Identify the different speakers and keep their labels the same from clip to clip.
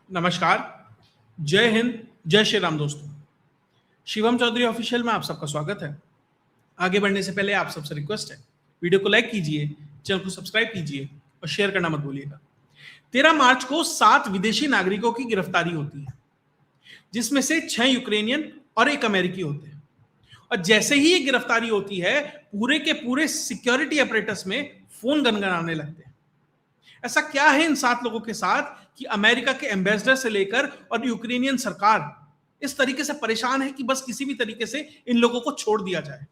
Speaker 1: नमस्कार, जय हिंद, जय श्री राम दोस्तों। शिवम चौधरी ऑफिशियल में आप सबका स्वागत है। आगे बढ़ने से पहले आप सबसे रिक्वेस्ट है, वीडियो को लाइक कीजिए, चैनल को सब्सक्राइब कीजिए और शेयर करना मत भूलिएगा। 13 मार्च को 7 विदेशी नागरिकों की गिरफ्तारी होती है, जिसमें से 6 यूक्रेनियन और 1 अमेरिकी होते हैं। और जैसे ही ये गिरफ्तारी होती है, पूरे के पूरे सिक्योरिटी अपरेटस में फोन गनगनाने लगते हैं। ऐसा क्या है इन 7 लोगों के साथ कि अमेरिका के एम्बेसडर से लेकर और यूक्रेनियन सरकार इस तरीके से परेशान है कि बस किसी भी तरीके से इन लोगों को छोड़ दिया जाए।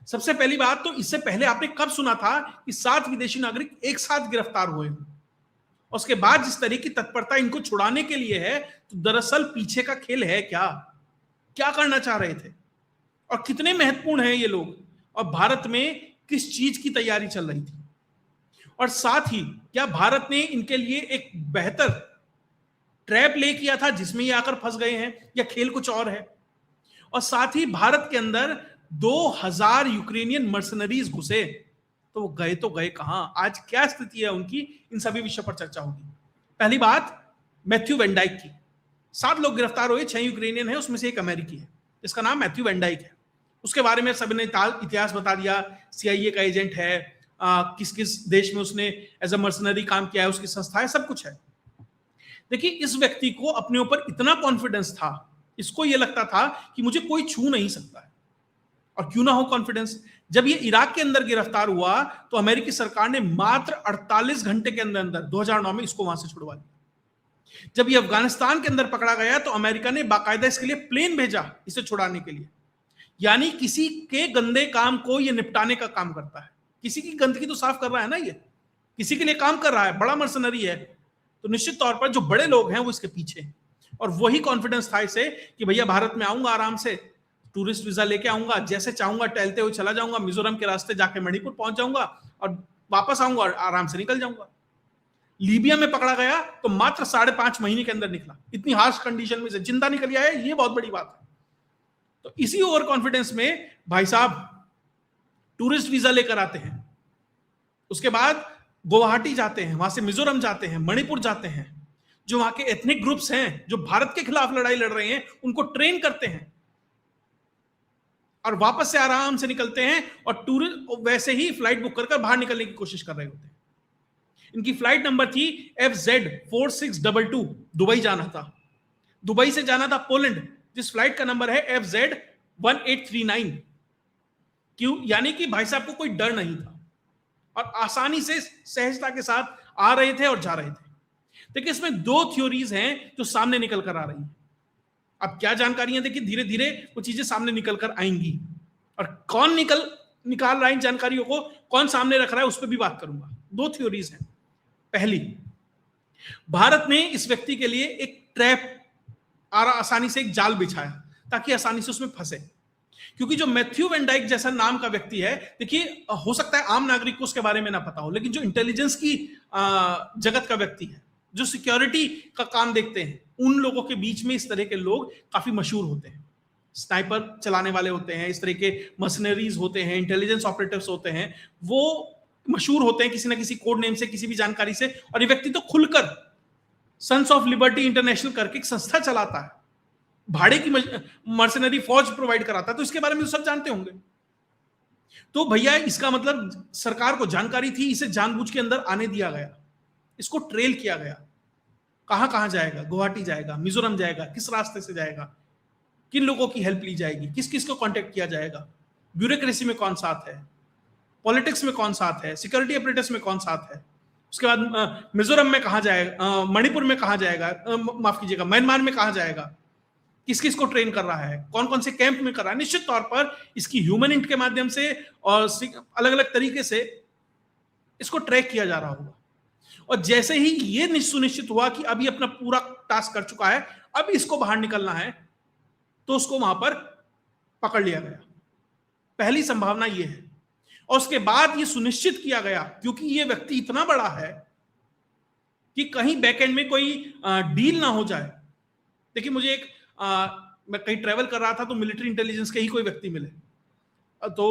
Speaker 1: सबसे पहली बात तो, इससे पहले आपने कब सुना था कि 7 विदेशी नागरिक एक साथ गिरफ्तार हुए हैं? उसके बाद जिस तरह की तत्परता इनको छुड़ाने के लिए है, तो दरअसल पीछे का खेल है क्या? क्या करना चाह रहे थे और कितने महत्वपूर्ण हैं ये लोग, और भारत में किस चीज की तैयारी चल रही थी? और साथ ही क्या भारत ने इनके लिए एक बेहतर ट्रैप ले किया था जिसमें ये आकर फंस गए हैं, या खेल कुछ और है? और साथ ही भारत के अंदर 2000 यूक्रेनियन मर्सनरीज घुसे, तो वो गए कहां? आज क्या स्थिति है उनकी? इन सभी विषयों पर चर्चा होगी। पहली बात मैथ्यू वैन डाइक की। 7 लोग गिरफ्तार हुए, 6 यूक्रेनियन है, उसमें से 1 अमेरिकी है, इसका नाम मैथ्यू वैन डाइक है। उसके बारे में सभी ने इतिहास बता दिया। सीआईए का एजेंट है, किस किस देश में उसने एज अ मर्सनरी काम किया है, उसकी संस्था है, सब कुछ है। देखिए, इस व्यक्ति को अपने ऊपर इतना कॉन्फिडेंस था, इसको यह लगता था कि मुझे कोई छू नहीं सकता है। और क्यों ना हो कॉन्फिडेंस, जब ये इराक के अंदर गिरफ्तार हुआ तो अमेरिकी सरकार ने मात्र 48 घंटे के अंदर अंदर 2009 में इसको वहां से छुड़वा दिया। जब ये अफगानिस्तान के अंदर पकड़ा गया तो अमेरिका ने बाकायदा इसके लिए प्लेन भेजा इसे छुड़ाने के लिए। यानी किसी के गंदे काम को ये निपटाने का काम करता है, किसी की गंदगी तो साफ कर रहा है ना, ये किसी के लिए काम कर रहा है, बड़ा मर्सनरी है। तो निश्चित तौर पर जो बड़े लोग हैं वो इसके पीछे हैं। और वही कॉन्फिडेंस था इसे कि भैया भारत में आऊंगा, आराम से टूरिस्ट वीजा लेके आऊंगा, जैसे चाहूंगा टहलते हुए चला जाऊंगा, मिजोरम के रास्ते जाके मणिपुर पहुंच जाऊंगा और वापस आऊंगा और आराम से निकल जाऊंगा। लीबिया में पकड़ा गया तो मात्र 5.5 महीने के अंदर निकला, इतनी हार्श कंडीशन में से जिंदा निकल आया, ये बहुत बड़ी बात है। तो इसी ओवर कॉन्फिडेंस में भाई साहब टूरिस्ट वीजा लेकर आते हैं, उसके बाद गुवाहाटी जाते हैं, वहां से मिजोरम जाते हैं, मणिपुर जाते हैं, जो वहां के एथनिक ग्रुप्स हैं जो भारत के खिलाफ लड़ाई लड़ रहे हैं उनको ट्रेन करते हैं और वापस से आराम से निकलते हैं। और टूरिस्ट वैसे ही फ्लाइट बुक कर बाहर निकलने की कोशिश कर रहे होते हैं। इनकी फ्लाइट नंबर थी FZ4622, दुबई जाना था। दुबई से जाना था पोलैंड, जिस फ्लाइट का नंबर है FZ1839। क्यों? यानी कि भाई साहब को कोई डर नहीं था और आसानी से सहजता के साथ आ रहे थे और जा रहे थे। देखिए, इसमें 2 थ्योरीज हैं जो सामने निकल कर आ रही हैं। अब क्या जानकारियां, देखिए धीरे धीरे वो चीजें सामने निकल कर आएंगी, और कौन निकाल रहा है इन जानकारियों को, कौन सामने रख रहा है, उस पर भी बात करूंगा। 2 थ्योरीज हैं। पहली, भारत ने इस व्यक्ति के लिए एक ट्रैप आसानी से एक जाल बिछाया ताकि आसानी से उसमें फंसे। क्योंकि जो मैथ्यू वैन डाइक जैसा नाम का व्यक्ति है, देखिए हो सकता है आम नागरिक को उसके बारे में ना पता हो, लेकिन जो इंटेलिजेंस की जगत का व्यक्ति है, जो सिक्योरिटी का काम देखते हैं, उन लोगों के बीच में इस तरह के लोग काफी मशहूर होते हैं। स्नाइपर चलाने वाले होते हैं, इस तरह के मर्सनरीज होते हैं, इंटेलिजेंस ऑपरेटर्स होते हैं, वो मशहूर होते हैं किसी ना किसी कोड नेम से, किसी भी जानकारी से। और ये व्यक्ति तो खुलकर सन्स ऑफ लिबर्टी इंटरनेशनल करके एक संस्था चलाता है, भाड़े की मर्सनरी फौज प्रोवाइड कराता है, तो इसके बारे में तो सब जानते होंगे। तो भैया इसका मतलब सरकार को जानकारी थी, इसे जानबूझ के अंदर आने दिया गया, इसको ट्रेल किया गया। कहां कहां जाएगा? गुवाहाटी जाएगा, मिजोरम जाएगा, किस रास्ते से जाएगा, किन लोगों की हेल्प ली जाएगी, किस किस को कांटेक्ट किया जाएगा, ब्यूरोक्रेसी में कौन साथ है, पॉलिटिक्स में कौन साथ है, सिक्योरिटी अपरेटस में कौन साथ है, उसके बाद मिजोरम में कहां जाएगा, मणिपुर में कहां जाएगा, माफ कीजिएगा म्यांमार में कहां जाएगा, किस किस को ट्रेन कर रहा है, कौन कौन से कैंप में कर रहा है। निश्चित तौर पर इसकी ह्यूमन इंट के माध्यम से और अलग अलग तरीके से इसको ट्रैक किया जा रहा होगा। और जैसे ही ये सुनिश्चित हुआ कि अभी अपना पूरा टास्क कर चुका है, अब इसको बाहर निकलना है, तो उसको वहां पर पकड़ लिया गया। पहली संभावना यह है। और उसके बाद यह सुनिश्चित किया गया, क्योंकि यह व्यक्ति इतना बड़ा है कि कहीं बैकएंड में कोई डील ना हो जाए। देखिए, मुझे मैं कहीं ट्रेवल कर रहा था तो मिलिट्री इंटेलिजेंस के ही कोई व्यक्ति मिले, तो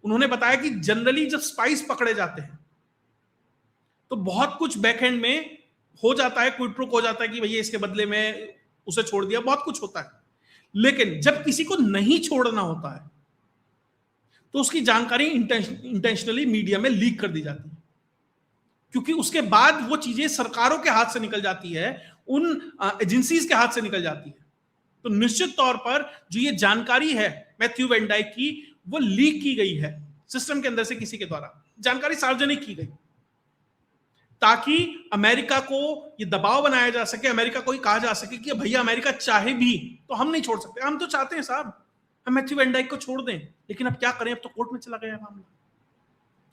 Speaker 1: उन्होंने बताया कि जनरली जब स्पाइस पकड़े जाते हैं तो बहुत कुछ बैकएंड में हो जाता है, क्विड प्रो हो जाता है कि भैया इसके बदले में उसे छोड़ दिया, बहुत कुछ होता है। लेकिन जब किसी को नहीं छोड़ना होता है तो उसकी जानकारी इंटेंशनली मीडिया में लीक कर दी जाती है, क्योंकि उसके बाद वो चीजें सरकारों के हाथ से निकल जाती है, उन एजेंसीज के हाथ से निकल जाती है। तो निश्चित तौर पर जो ये जानकारी है मैथ्यू वैन डाइक की, वो लीक की गई है सिस्टम के अंदर से, किसी के द्वारा जानकारी सार्वजनिक की गई, ताकि अमेरिका को ये दबाव बनाया जा सके, अमेरिका को ही कहा जा सके कि भैया अमेरिका चाहे भी तो हम नहीं छोड़ सकते। हम तो चाहते हैं साहब हम मैथ्यू वैन डाइक को छोड़ दें, लेकिन अब क्या करें, अब तो कोर्ट में चला गया मामला,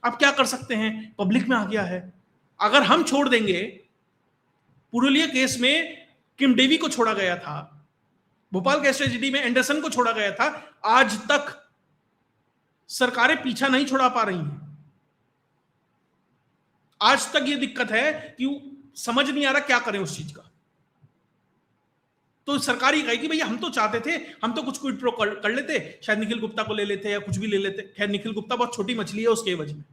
Speaker 1: अब क्या कर सकते हैं, पब्लिक में आ गया है। अगर हम छोड़ देंगे, पुरुलिया केस में किम डेवी को छोड़ा गया था, भोपाल गैस ट्रेजेडी में एंडरसन को छोड़ा गया था, आज तक सरकारें पीछा नहीं छुड़ा पा रही हैं। आज तक ये दिक्कत है कि समझ नहीं आ रहा क्या करें उस चीज का। तो सरकार ही कहेगी भैया हम तो चाहते थे, हम तो कुछ क्विड प्रो कर लेते, शायद निखिल गुप्ता को ले लेते या कुछ भी ले लेते। खैर निखिल गुप्ता बहुत छोटी मछली है उसके एवज में,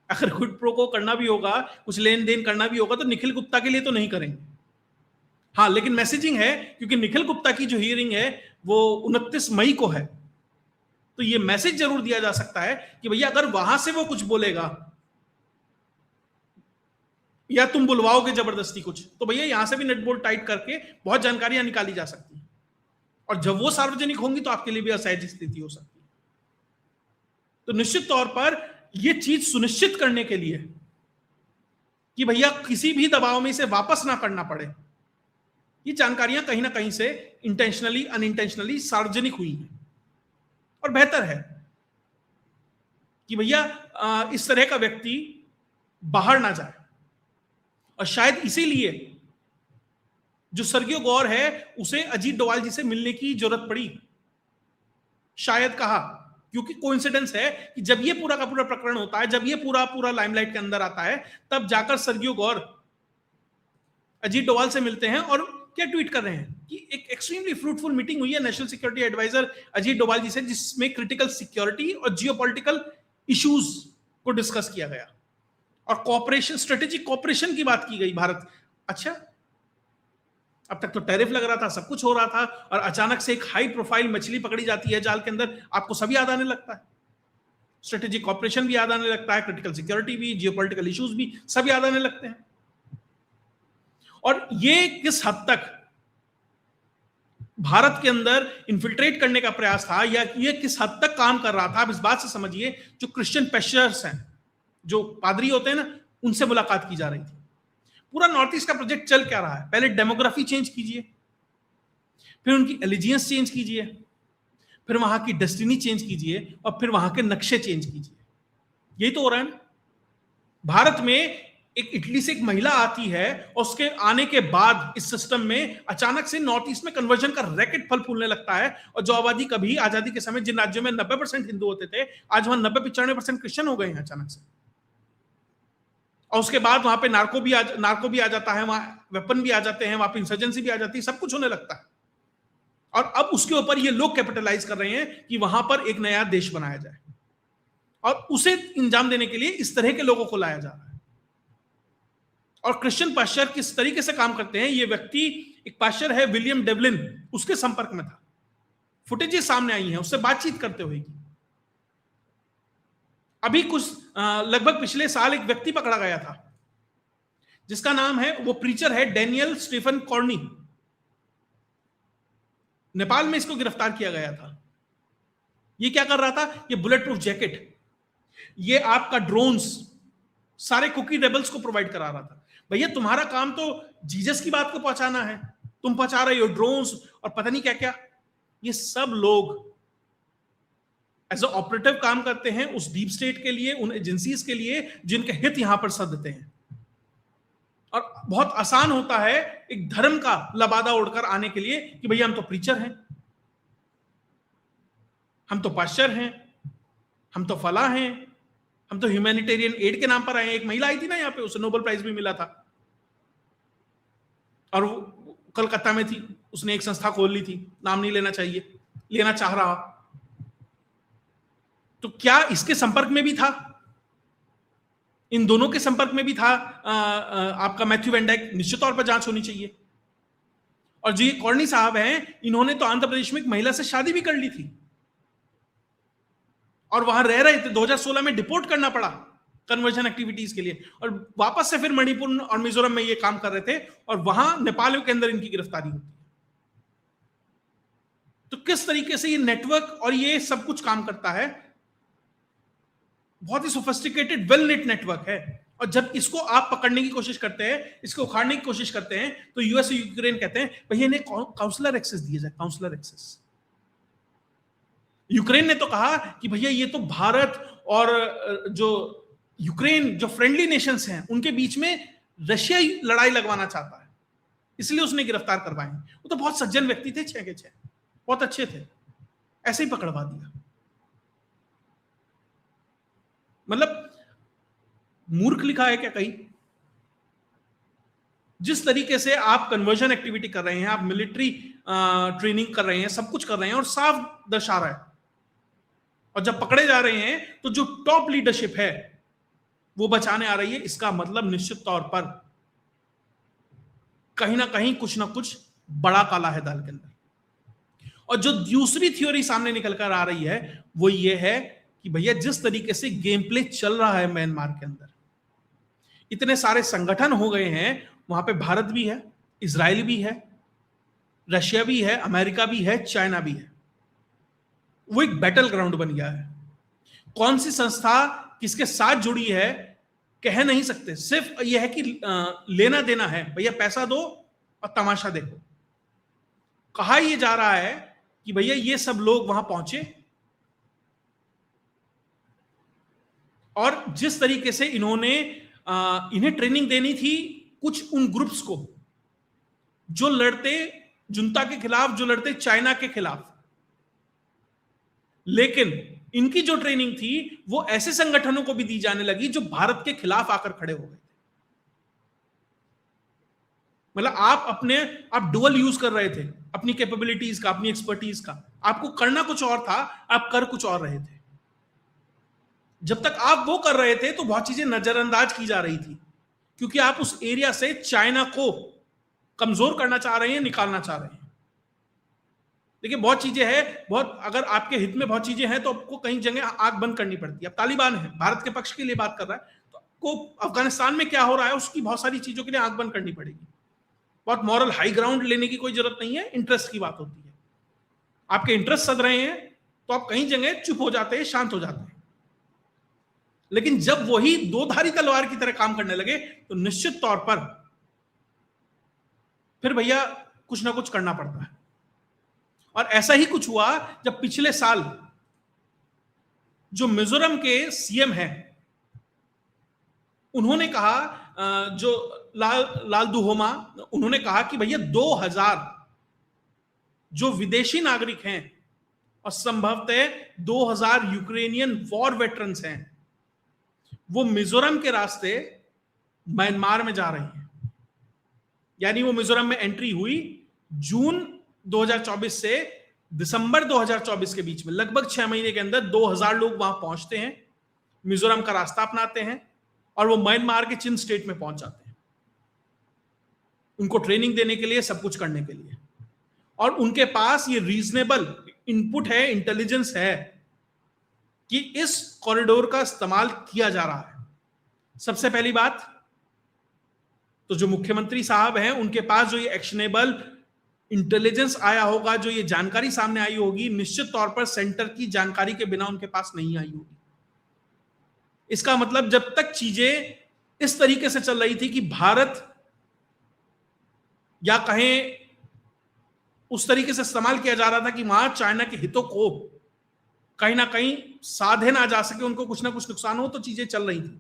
Speaker 1: अगर क्विड प्रो को करना भी होगा, कुछ लेन देन करना भी होगा, तो निखिल गुप्ता के लिए तो नहीं करेंगे। हाँ, लेकिन मैसेजिंग है, क्योंकि निखिल गुप्ता की जो हियरिंग है वो 29 मई को है, तो ये मैसेज जरूर दिया जा सकता है कि भैया अगर वहां से वो कुछ बोलेगा या तुम बुलवाओगे जबरदस्ती कुछ, तो भैया यहां से भी नेट बोल्ट टाइट करके बहुत जानकारियां निकाली जा सकती हैं, और जब वो सार्वजनिक होंगी तो आपके लिए भी असहज स्थिति हो सकती है। तो निश्चित तौर पर यह चीज सुनिश्चित करने के लिए कि भैया किसी भी दबाव में इसे वापस ना करना पड़े, ये जानकारियां कहीं ना कहीं से इंटेंशनली अनइंटेंशनली सार्वजनिक हुई हैं, और बेहतर है कि भैया इस तरह का व्यक्ति बाहर ना जाए। और शायद इसीलिए जो सर्गियो गौर है उसे अजीत डोवाल जी से मिलने की जरूरत पड़ी, शायद कहा, क्योंकि कोइंसिडेंस है कि जब ये पूरा का पूरा प्रकरण होता है, जब ये पूरा लाइमलाइट के अंदर आता है, तब जाकर सर्गियो गौर अजीत डोवाल से मिलते हैं और क्या ट्वीट कर रहे हैं कि एक एक्सट्रीमली फ्रूटफुल मीटिंग हुई है national security adviser Ajit Doval ji से, जिसमें क्रिटिकल सिक्योरिटी और जियोपॉलिटिकल इश्यूज को डिस्कस किया गया और कोऑपरेशन, स्ट्रेटेजिक कोऑपरेशन की बात की गई भारत। अच्छा, अब तक तो टैरिफ लग रहा था, सब कुछ हो रहा था, और अचानक से एक हाई प्रोफाइल मछली पकड़ी जाती है जाल के अंदर, आपको सब याद आने लगता है, स्ट्रेटेजिक कोऑपरेशन भी याद आने लगता है, क्रिटिकल सिक्योरिटी भी, जियोपॉलिटिकल इश्यूज भी, सब याद आने लगते हैं। और ये किस हद तक भारत के अंदर इन्फिल्ट्रेट करने का प्रयास था, या ये किस हद तक काम कर रहा था, आप इस बात से समझिए जो क्रिश्चियन पेशर्स हैं, जो पादरी होते हैं ना, उनसे मुलाकात की जा रही थी। पूरा नॉर्थ ईस्ट का प्रोजेक्ट चल क्या रहा है, पहले डेमोग्राफी चेंज कीजिए, फिर उनकी एलिजियंस चेंज कीजिए, फिर वहां की डेस्टिनी चेंज कीजिए, और फिर वहां के नक्शे चेंज कीजिए। यही तो हो रहा है ना। भारत में एक इटली से एक महिला आती है, और उसके आने के बाद इस सिस्टम में अचानक से नॉर्थ ईस्ट में कन्वर्जन का रैकेट फल फूलने लगता है, और जो आबादी कभी आजादी के समय जिन राज्यों में 90% हिंदू होते थे, आज वहां 90-95% क्रिश्चियन हो गए हैं अचानक से। और उसके बाद वहां पे नार्को भी आ जाता है, वहां वेपन भी आ जाते हैं, वहां पे इंसर्जेंसी भी आ जाती है, सब कुछ होने लगता है। और अब उसके ऊपर ये लोग कैपिटलाइज कर रहे हैं कि वहां पर एक नया देश बनाया जाए, और उसे इंजाम देने के लिए इस तरह के लोगों को लाया जा रहा है। और क्रिश्चियन पास्टर किस तरीके से काम करते हैं, ये व्यक्ति, एक पास्टर है विलियम डेवलिन, उसके संपर्क में था, फुटेजेस सामने आई हैं उससे बातचीत करते हुए की। अभी कुछ लगभग पिछले साल एक व्यक्ति पकड़ा गया था जिसका नाम है, वो प्रीचर है डैनियल स्टीफन कॉर्नी, नेपाल में इसको गिरफ्तार किया गया था। ये क्या कर रहा था, ये बुलेट प्रूफ जैकेट, ये आपका ड्रोन्स, सारे कुकी रेबल्स को प्रोवाइड करा रहा था। भैया तुम्हारा काम तो जीसस की बात को पहुंचाना है, तुम पहुंचा रहे हो ड्रोन्स और पता नहीं क्या क्या। ये सब लोग एज अ ऑपरेटिव काम करते हैं उस डीप स्टेट के लिए, उन एजेंसीज के लिए जिनके हित यहां पर सधते हैं। और बहुत आसान होता है एक धर्म का लबादा उड़कर आने के लिए कि भैया हम तो प्रीचर हैं, हम तो पास्टर हैं, हम तो फला हैं, हम तो ह्यूमैनिटेरियन एड के नाम पर आए हैं। एक महिला आई थी ना यहाँ पे, उसे नोबेल प्राइज भी मिला था, और वो कलकत्ता में थी, उसने एक संस्था खोल ली थी, नाम नहीं लेना चाहिए, लेना चाह रहा। तो क्या इसके संपर्क में भी था? इन दोनों के संपर्क में भी था आपका मैथ्यू वैन डाइक, निश्चित तौर पर जांच होनी चाहिए। और जो ये कॉर्नी साहब हैं, इन्होंने तो आंध्र प्रदेश में एक महिला से शादी भी कर ली थी और वहां रह रहे थे। 2016 में डिपोर्ट करना पड़ा कन्वर्जन एक्टिविटीज के लिए, और वापस से फिर मणिपुर और मिजोरम में ये काम कर रहे थे, और वहां नेपाल के अंदर इनकी गिरफ्तारी होती है। तो किस तरीके से ये नेटवर्क और ये सब कुछ काम करता है, बहुत ही सोफिस्टिकेटेड वेल नेट नेटवर्क है। और जब इसको आप पकड़ने की कोशिश करते हैं, इसको उखाड़ने की कोशिश करते हैं, तो यूएस और यूक्रेन कहते हैं भैया इन्हें काउंसलर एक्सेस दिया जाए, काउंसलर एक्सेस। यूक्रेन ने तो कहा कि भैया ये तो भारत और जो यूक्रेन जो फ्रेंडली नेशंस हैं उनके बीच में रशिया लड़ाई लगवाना चाहता है, इसलिए उसने गिरफ्तार करवाए। वो तो बहुत सज्जन व्यक्ति थे, 6 के 6 बहुत अच्छे थे, ऐसे ही पकड़वा दिया। मतलब मूर्ख लिखा है क्या कहीं? जिस तरीके से आप कन्वर्जन एक्टिविटी कर रहे हैं, आप मिलिट्री ट्रेनिंग कर रहे हैं, सब कुछ कर रहे हैं, और साफ दर्शा रहा है, और जब पकड़े जा रहे हैं तो जो टॉप लीडरशिप है वो बचाने आ रही है, इसका मतलब निश्चित तौर पर कहीं ना कहीं कुछ ना कुछ बड़ा काला है दाल के अंदर। और जो दूसरी थ्योरी सामने निकल कर आ रही है वो ये है कि भैया जिस तरीके से गेम प्ले चल रहा है म्यांमार के अंदर, इतने सारे संगठन हो गए हैं, वहां पे भारत भी है, इजराइल भी है, रशिया भी है, अमेरिका भी है, चाइना भी है। वो एक बैटल ग्राउंड बन गया है। कौन सी संस्था किसके साथ जुड़ी है कह नहीं सकते, सिर्फ यह है कि लेना देना है, भैया पैसा दो और तमाशा देखो। कहा यह जा रहा है कि भैया ये सब लोग वहां पहुंचे, और जिस तरीके से इन्हें ट्रेनिंग देनी थी कुछ उन ग्रुप्स को जो लड़ते जुंता के खिलाफ, जो लड़ते चाइना के खिलाफ, लेकिन इनकी जो ट्रेनिंग थी वो ऐसे संगठनों को भी दी जाने लगी जो भारत के खिलाफ आकर खड़े हो गए थे। मतलब आप डुअल यूज कर रहे थे अपनी कैपेबिलिटीज का, अपनी एक्सपर्टीज का। आपको करना कुछ और था, आप कर कुछ और रहे थे। जब तक आप वो कर रहे थे तो बहुत चीजें नजरअंदाज की जा रही थी, क्योंकि आप उस एरिया से चाइना को कमजोर करना चाह रहे हैं, निकालना चाह रहे हैं। देखिए बहुत चीजें हैं, बहुत अगर आपके हित में बहुत चीजें हैं तो आपको कई जगह आंख बंद करनी पड़ती है। अब तालिबान है, भारत के पक्ष के लिए बात कर रहा है, तो आपको अफगानिस्तान में क्या हो रहा है उसकी बहुत सारी चीजों के लिए आंख बंद करनी पड़ेगी। बहुत मॉरल हाई ग्राउंड लेने की कोई जरूरत नहीं है, इंटरेस्ट की बात होती है। आपके इंटरेस्ट सद रहे हैं तो आप कहीं जगह चुप हो जाते हैं, शांत हो जाते हैं। लेकिन जब वही दो धारी तलवार की तरह काम करने लगे तो निश्चित तौर पर फिर भैया कुछ ना कुछ करना पड़ता है। और ऐसा ही कुछ हुआ जब पिछले साल जो मिजोरम के सीएम हैं उन्होंने कहा, जो लालदुहोमा, उन्होंने कहा कि भैया 2000 जो विदेशी नागरिक हैं और संभवतः 2000 यूक्रेनियन वॉर वेटरन्स हैं, वो मिजोरम के रास्ते म्यांमार में जा रही हैं। यानी वो मिजोरम में एंट्री हुई जून 2024 से दिसंबर 2024 के बीच में, लगभग 6 महीने के अंदर 2000 लोग वहां पहुंचते हैं, मिजोरम का रास्ता अपनाते हैं और वो म्यांमार के चिन स्टेट में पहुंच जाते हैं, उनको ट्रेनिंग देने के लिए, सब कुछ करने के लिए। और उनके पास ये रीजनेबल इनपुट है, इंटेलिजेंस है कि इस कॉरिडोर का इस्तेमाल किया जा रहा है। सबसे पहली बात तो जो मुख्यमंत्री साहब हैं उनके पास जो ये एक्शनेबल इंटेलिजेंस आया होगा, जो ये जानकारी सामने आई होगी, निश्चित तौर पर सेंटर की जानकारी के बिना उनके पास नहीं आई होगी। इसका मतलब जब तक चीजें इस तरीके से चल रही थी कि भारत या कहें उस तरीके से इस्तेमाल किया जा रहा था कि वहां चाइना के हितों को कहीं ना कहीं साधे ना जा सके, उनको कुछ ना कुछ नुकसान हो, तो चीजें चल रही थी।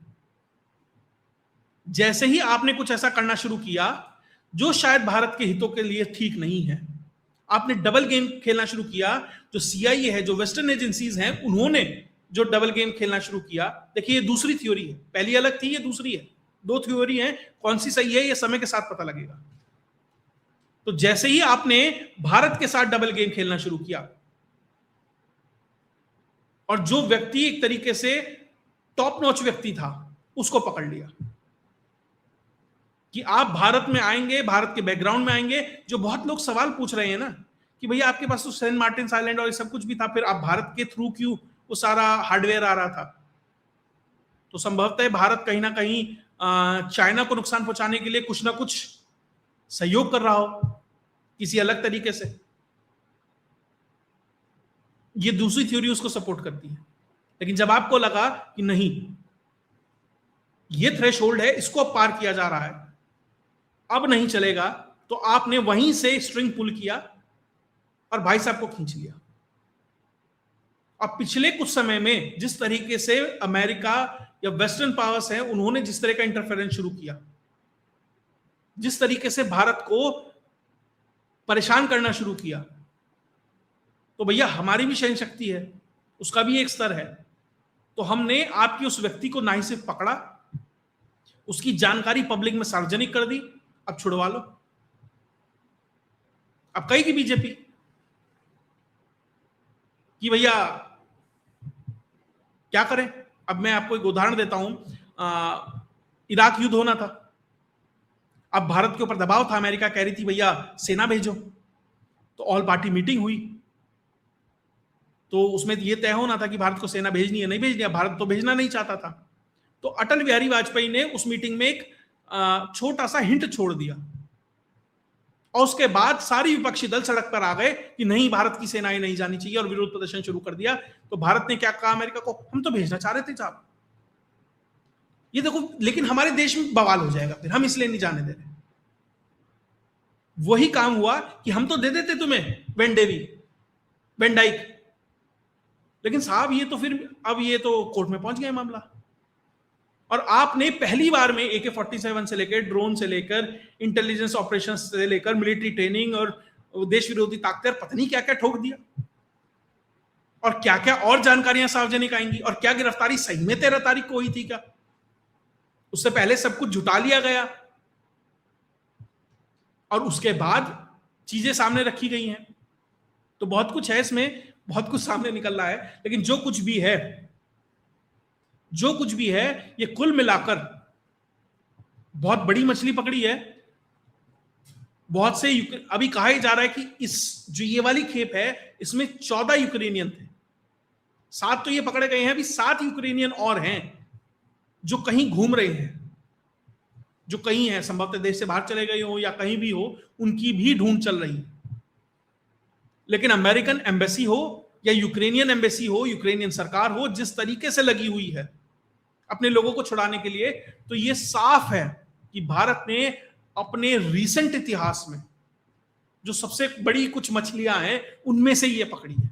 Speaker 1: जैसे ही आपने कुछ ऐसा करना शुरू किया जो शायद भारत के हितों के लिए ठीक नहीं है, आपने डबल गेम खेलना शुरू किया। जो सीआईए है, जो वेस्टर्न एजेंसीज हैं, उन्होंने जो डबल गेम खेलना शुरू किया, देखिए ये दूसरी थ्योरी है, पहली अलग थी, ये दूसरी है, दो थ्योरी है, कौन सी सही है ये समय के साथ पता लगेगा। तो जैसे ही आपने भारत के साथ डबल गेम खेलना शुरू किया और जो व्यक्ति एक तरीके से टॉप नॉच व्यक्ति था उसको पकड़ लिया कि आप भारत में आएंगे, भारत के बैकग्राउंड में आएंगे। जो बहुत लोग सवाल पूछ रहे हैं ना कि भैया आपके पास तो सेंट मार्टिन आइलैंड और ये सब कुछ भी था, फिर आप भारत के थ्रू क्यों वो सारा हार्डवेयर आ रहा था? तो संभवतः भारत कहीं ना कहीं चाइना को नुकसान पहुंचाने के लिए कुछ ना कुछ सहयोग कर रहा हो किसी अलग तरीके से। ये दूसरी थ्योरी उसको सपोर्ट करती है। लेकिन जब आपको लगा कि नहीं, ये थ्रेशोल्ड है, इसको अब पार किया जा रहा है, अब नहीं चलेगा, तो आपने वहीं से स्ट्रिंग पुल किया और भाई साहब को खींच लिया। अब पिछले कुछ समय में जिस तरीके से अमेरिका या वेस्टर्न पावर्स हैं, उन्होंने जिस तरह का इंटरफेरेंस शुरू किया, जिस तरीके से भारत को परेशान करना शुरू किया, तो भैया हमारी भी सहन शक्ति है, उसका भी एक स्तर है। तो हमने आपकी उस व्यक्ति को ना ही सिर्फ पकड़ा, उसकी जानकारी पब्लिक में सार्वजनिक कर दी, अब छुड़वा लो। अब कहेगी बीजेपी कि भैया क्या करें। अब मैं आपको एक उदाहरण देता हूं, इराक युद्ध होना था, अब भारत के ऊपर दबाव था, अमेरिका कह रही थी भैया सेना भेजो, तो ऑल पार्टी मीटिंग हुई, तो उसमें यह तय होना था कि भारत को सेना भेजनी है नहीं भेजनी है। भारत तो भेजना नहीं चाहता था, तो अटल बिहारी वाजपेयी ने उस मीटिंग में एक छोटा सा हिंट छोड़ दिया, और उसके बाद सारी विपक्षी दल सड़क पर आ गए कि नहीं, भारत की सेनाएं नहीं जानी चाहिए, और विरोध प्रदर्शन शुरू कर दिया। तो भारत ने क्या कहा अमेरिका को, हम तो भेजना चाह रहे थे साहब, ये देखो, लेकिन हमारे देश में बवाल हो जाएगा, फिर हम इसलिए नहीं जाने दे रहे। वही काम हुआ कि हम तो दे देते तुम्हें वेन डाइक, लेकिन साहब ये तो फिर अब ये तो कोर्ट में पहुंच गया मामला, और आपने पहली बार में AK-47 से लेकर ड्रोन से लेकर इंटेलिजेंस ऑपरेशन से लेकर मिलिट्री ट्रेनिंग और देश विरोधी ताकतें पता नहीं क्या क्या ठोक दिया, और क्या क्या और जानकारियां सार्वजनिक आएंगी, और क्या गिरफ्तारी सही में 13 तारीख को हुई थी क्या? उससे पहले सब कुछ जुटा लिया गया, और उसके बाद चीजें सामने रखी गई हैं। तो बहुत कुछ है इसमें, बहुत कुछ सामने निकल रहा है, लेकिन जो कुछ भी है ये कुल मिलाकर बहुत बड़ी मछली पकड़ी है। बहुत से अभी कहा जा रहा है कि इस जो ये वाली खेप है, इसमें 14 यूक्रेनियन थे, 7 तो ये पकड़े गए हैं, अभी 7 यूक्रेनियन और हैं जो कहीं घूम रहे हैं, जो कहीं है, संभवतः देश से बाहर चले गए हो या कहीं भी हो, उनकी भी ढूंढ चल रही है। लेकिन अमेरिकन एम्बेसी हो या यूक्रेनियन एम्बेसी हो, यूक्रेनियन सरकार हो, जिस तरीके से लगी हुई है अपने लोगों को छुड़ाने के लिए, तो यह साफ है कि भारत ने अपने रीसेंट इतिहास में जो सबसे बड़ी कुछ मछलियां हैं, उनमें से ये पकड़ी है।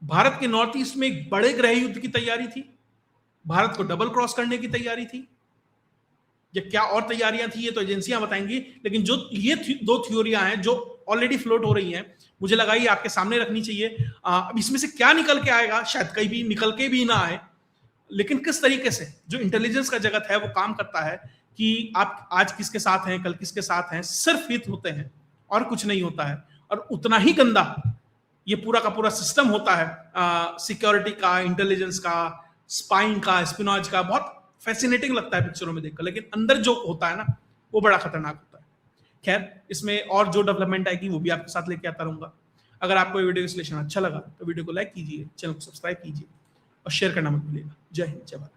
Speaker 1: भारत के नॉर्थ ईस्ट में एक बड़े गृह युद्ध की तैयारी थी, भारत को डबल क्रॉस करने की तैयारी थी, या क्या और तैयारियां थी ये तो एजेंसियां बताएंगी। लेकिन जो ये दो थ्योरियां हैं जो ऑलरेडी फ्लोट हो रही हैं, मुझे लगा ये आपके सामने रखनी चाहिए। अब इसमें से क्या निकल के आएगा, शायद कहीं भी निकल के भी ना आए, लेकिन किस तरीके से जो इंटेलिजेंस का जगत है वो काम करता है कि आप आज किसके साथ हैं, कल किसके साथ हैं, सिर्फ हित होते हैं और कुछ नहीं होता है। और उतना ही गंदा ये पूरा का पूरा सिस्टम होता है सिक्योरिटी का, इंटेलिजेंस का, स्पाइंग का, स्पिनॉज का। बहुत फैसिनेटिंग लगता है पिक्चरों में देखकर, लेकिन अंदर जो होता है ना, वो बड़ा खतरनाक होता है। खैर, इसमें और जो डेवलपमेंट आएगी वो भी आपके साथ लेके आता रहूंगा। अगर आपको ये वीडियो विश्लेषण अच्छा लगा तो वीडियो को लाइक कीजिए, चैनल को सब्सक्राइब कीजिए और शेयर करना मत भूलिएगा। जय हिंद, जय भारत।